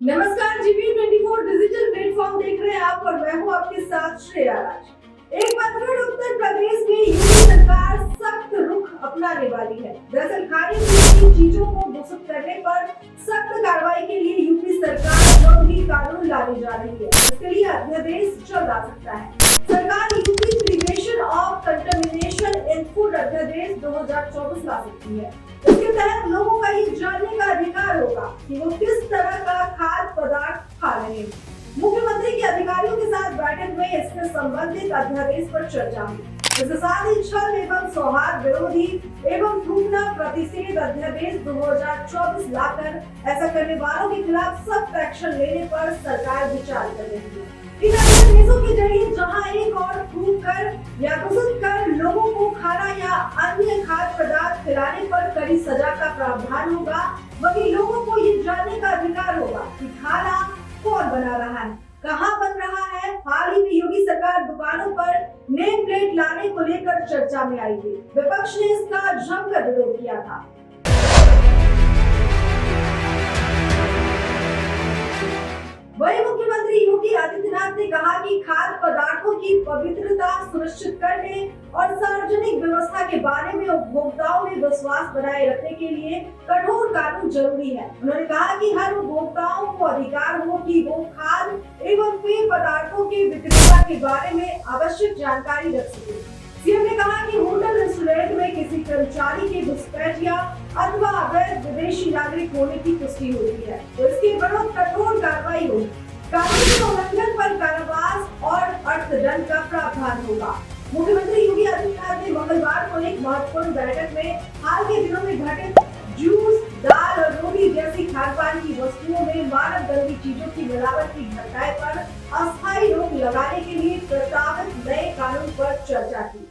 नमस्कार, GP24 digital platform देख रहे हैं आप और मैं हूं आपके साथ श्रेया राज। एक बार फिर उत्तर प्रदेश में यूपी सरकार सख्त रुख अपनाने वाली है। दरअसल खाने पीने की चीजों को दूषित करने पर सख्त कार्रवाई के लिए यूपी सरकार जल्द ही कानून लाने जा रही है। इसके लिए अध्यादेश जल्द आ सकता है। सरकार UP prevention of contamination in food अध्यादेश 2024 ला सकती है। इसके तहत लोगों का ये जानने का अधिकार होगा कि वो किस तरह का खाद्य पदार्थ खा रहे हैं। मुख्यमंत्री के अधिकारियों के साथ बैठक में इससे संबंधित अध्यादेश पर चर्चा हुई। इसके साथ ही छल एवं सौहार्द विरोधी एवं थूकना प्रतिषेध अध्यादेश 2024 लाकर ऐसा करने वालों के खिलाफ सख्त एक्शन लेने पर सरकार विचार कर रही है। इन अध्यादेशों के जरिए जहां एक और थूक कर या दूषित कर लोगों को खाना या अन्य खाद्य पदार्थ खिलाने पर कड़ी सजा का प्रावधान होगा, वहीं लोगों को ये जानने का अधिकार होगा कि खाना कौन बना रहा है, कहां बन रहा है। हाल ही में योगी सरकार दुकानों पर नेम प्लेट लाने को लेकर चर्चा में आई थी। विपक्ष ने इसका जमकर विरोध किया था। वहीं मुख्यमंत्री योगी आदित्यनाथ ने कहा कि खाद्य पदार्थों की पवित्रता सुनिश्चित करने और सार्वजनिक व्यवस्था के बारे में उपभोक्ताओं में विश्वास बनाए रखने के लिए कठोर कानून जरूरी है। उन्होंने कहा कि हर उपभोक्ताओं को अधिकार हो कि वो खाद्य एवं पेय पदार्थों की विक्रेता के बारे में आवश्यक जानकारी रख सके। सीएम ने कहा कि होटल रेस्टोरेंट में किसी कर्मचारी के घुसपैठ या अथवा अवैध विदेशी नागरिक होने की पुष्टि होती है तो इसके विरुद्ध कठोर कार्रवाई होगी। कानून के उल्लंघन पर कारावास और अर्थदंड का प्रावधान होगा। मुख्यमंत्री योगी आदित्यनाथ ने मंगलवार को एक महत्वपूर्ण बैठक में हाल के दिनों में घटित जूस, दाल और रोटी जैसी खाद्य की वस्तुओं में मानव गंदी चीजों की मिलावट की घटनाएं पर अस्थायी रोक लगाने के लिए प्रस्तावित नए कानून पर चर्चा की।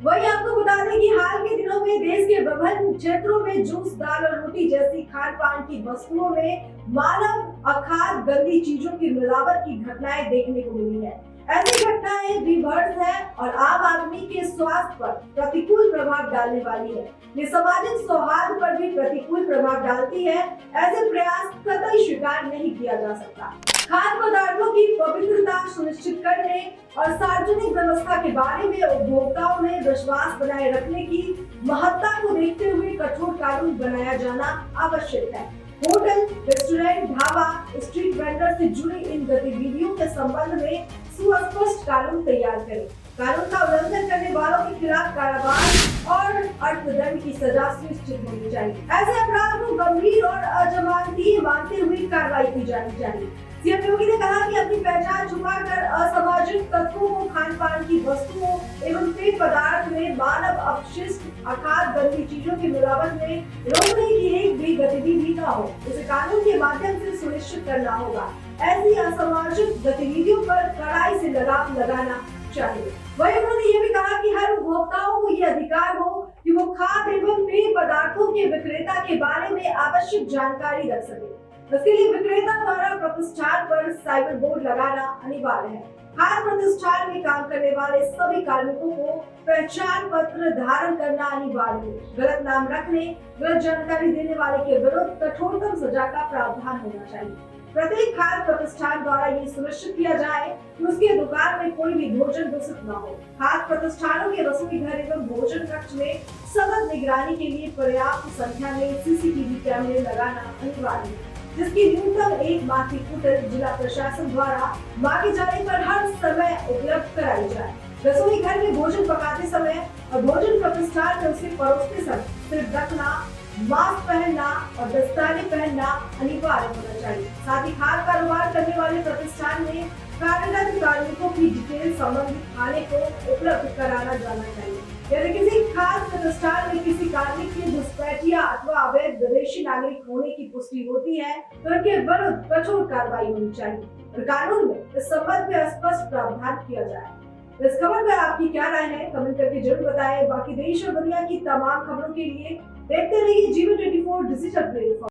वही आपको बता दें कि हाल के दिनों में देश के विभिन्न क्षेत्रों में जूस, दाल और रोटी जैसी खाद्य की वस्तुओं में मानव अखाद्य गंदी चीजों की मिलावट की घटनाएं देखने को मिली है। ऐसी घटनाएं विभत्स है और आम आदमी के स्वास्थ्य पर प्रतिकूल प्रभाव डालने वाली है। ये सामाजिक सौहार्द पर भी प्रतिकूल प्रभाव डालती है। ऐसे प्रयास कतई स्वीकार नहीं किया जा सकता। खाद्य पदार्थों की पवित्रता सुनिश्चित करने और सार्वजनिक व्यवस्था के बारे में उपभोक्ताओं में विश्वास बनाए रखने की महत्ता को देखते हुए कठोर कानून बनाया जाना आवश्यक है। Hotel, restaurant, dhaba, street vendor से जुड़ी इन गतिविधियों के संबंध में सुस्पष्ट कानून तैयार करें। कानून का उल्लंघन करने वालों के खिलाफ कारावास और अर्थदंड की सजा सुनिश्चित होनी चाहिए। ऐसे अपराध को गंभीर और अजमानतीय मानते हुए कार्रवाई की जानी चाहिए। सीएम योगी ने कहा कि अपनी पहचान छुपाकर असामाजिक तत्वों को खान-पान की वस्तुओं एवं पेय पदार्थ में मानव अपशिष्ट, अखाद्य गंदी चीजों की मिलावट में रोकने की एक भी गतिविधि न हो, इसे कानून के माध्यम से सुनिश्चित करना होगा। ऐसी असामाजिक गतिविधियों पर कड़ाई से लगाम लगाना चाहिए। वहीं उन्होंने ये भी कहा कि हर उपभोक्ताओं को ये अधिकार हो कि वो खाद्य एवं पेय पदार्थों के विक्रेता के बारे में आवश्यक जानकारी रख सके। इसके लिए विक्रेता द्वारा प्रतिष्ठान पर साइबर बोर्ड लगाना अनिवार्य है। खाद्य प्रतिष्ठान में काम करने वाले सभी कार्मिकों को पहचान पत्र धारण करना अनिवार्य है। गलत नाम रखने, गलत जानकारी देने वाले के विरुद्ध कठोरतम सजा का प्रावधान होना चाहिए। प्रत्येक खाद्य प्रतिष्ठान द्वारा ये सुनिश्चित किया जाए कि उसके दुकान में कोई भी भोजन दूषित न हो। खाद्य प्रतिष्ठानों के रसोई घर एवं भोजन कक्ष में सतत निगरानी के लिए पर्याप्त संख्या में CCTV कैमरे लगाना अनिवार्य है, जिसकी न्यूनतम एक माह की फुटेज जिला प्रशासन द्वारा मांगे जाने पर हर समय उपलब्ध कराई जाए। रसोई घर में भोजन पकाते समय और भोजन प्रतिष्ठान में उसे परोसते समय सिर्फ रखना, मास्क पहनना और दस्ताने पहनना अनिवार्य होना चाहिए। साथ ही खाद्य कारोबार करने वाले प्रतिष्ठान में कार्यरत कार्मिकों की डिटेल संबंधित खाने को उपलब्ध कराना जाना चाहिए। यदि किसी खाद्य प्रतिष्ठान में किसी कार्मिक के घुसपैठ या अथवा अवैध विदेशी नागरिक होने की पुष्टि होती है तो उनके विरुद्ध कठोर कार्रवाई होनी चाहिए और कानून में इस संबंध में स्पष्ट प्रावधान किया जाए। इस खबर पर आपकी क्या राय है, कमेंट करके जरूर बताएं। बाकी देश और दुनिया की तमाम खबरों के लिए देखते रहिए GP24 डिजिटल प्लेटफॉर्म।